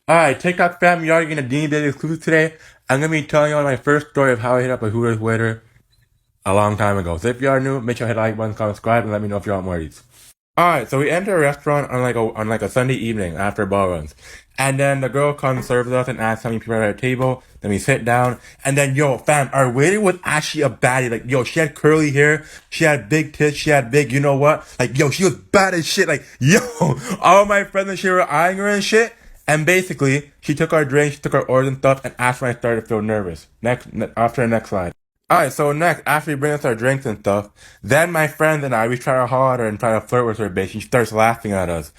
Alright, TikTok fam, y'all getting a Deemy Daily exclusive today. I'm gonna be telling y'all my first story of how I hit up a Hooters waiter a long time ago. So if y'all are new, make sure to hit the like button, comment, subscribe, and let me know if y'all want more of these. Alright, so we enter a restaurant on like a Sunday evening after ball runs. And then the girl comes serves us and asks how many people are at our table. Then we sit down. And then yo, fam, our waiter was actually a baddie. Like, yo, she had curly hair, she had big tits, she had big, you know what? Like, yo, she was bad as shit. Like, yo, all my friends and shit were eyeing her and shit. And basically, she took our drinks, she took our orders and stuff, and after I started to feel nervous. After the next slide. Alright, so next, after we bring us our drinks and stuff, then my friend and I, we try to haul at her and try to flirt with her, bitch. She starts laughing at us.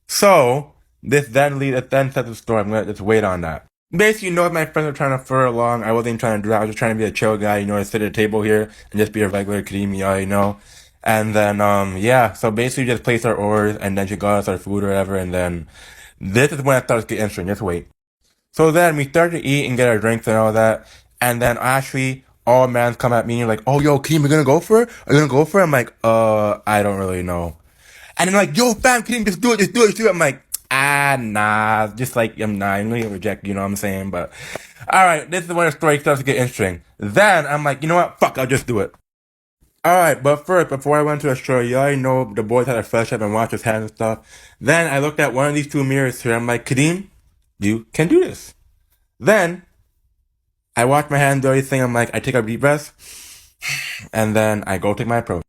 So, it then sets the story. I'm gonna just wait on that. Basically, you know, if my friends were trying to flirt along, I wasn't even trying to do that. I was just trying to be a chill guy, you know, to sit at a table here and just be a regular Deemy, you know. And then, yeah, so basically just place our orders and then she got us our food or whatever, and then this is when it starts to get interesting. Just wait. So then we start to eat and get our drinks and all that. And then actually, all mans come at me and like, oh, yo, Kareem, you gonna go for it? Are you gonna go for it? I'm like, I don't really know. And then like, yo, fam, Kareem, just do it, just do it, just do it. I'm like, nah, just like, I'm not, I'm gonna reject, you know what I'm saying? But, alright, this is when the story starts to get interesting. Then I'm like, you know what? Fuck, I'll just do it. Alright, but first, before I went to the show, you already know the boys had a fresh up and washed his hands and stuff. Then I looked at one of these two mirrors here. I'm like, Kareem, you can do this. Then I wash my hands, do everything. I'm like, I take a deep breath, and then I go take my approach.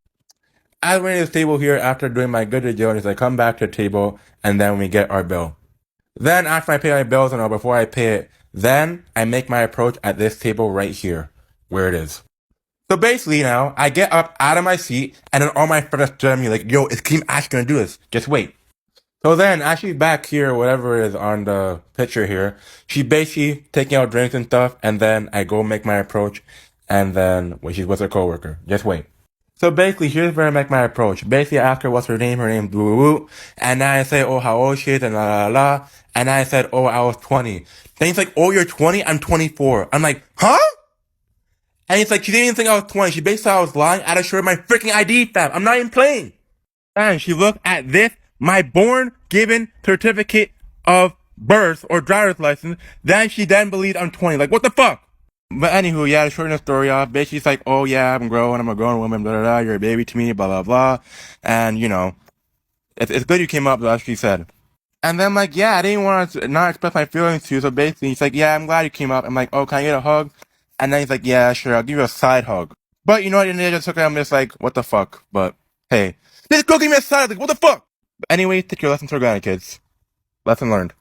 I went to this table here after doing my good diligence. I come back to the table, and then we get our bill. Then after I pay my bills and all, before I pay it, then I make my approach at this table right here, where it is. So basically now, I get up out of my seat, and then all my friends tell me like, yo, is Keem actually gonna do this? Just wait. So then, actually back here, whatever is on the picture here, she basically taking out drinks and stuff, and then I go make my approach, and then when she's with her coworker. Just wait. So basically, here's where I make my approach. Basically, I ask her what's her name, woo woo, and then I say, oh, how old she is, and la la la, and I said, oh, I was 20. Then he's like, oh, you're 20? I'm 24. I'm like, huh? And he's like, she didn't even think I was 20. She basically thought I was lying. I showed her my freaking ID, fam. I'm not even playing. And she looked at this, my born given certificate of birth or driver's license. Then she believed I'm 20. Like, what the fuck? But anywho, yeah, to shorten the story off, basically she's like, oh yeah, I'm growing, I'm a grown woman, blah, blah, blah, you're a baby to me, blah, blah, blah. And, you know, it's good you came up, as she said. And then I'm like, yeah, I didn't want to not express my feelings to you, so basically he's like, yeah, I'm glad you came up. I'm like, oh, can I get a hug? And then he's like, yeah, sure, I'll give you a side hug. But you know what, and I just took it, I'm just like, what the fuck? But, hey, this girl gave me a side, like, what the fuck? But anyway, take your lessons for granted, kids. Lesson learned.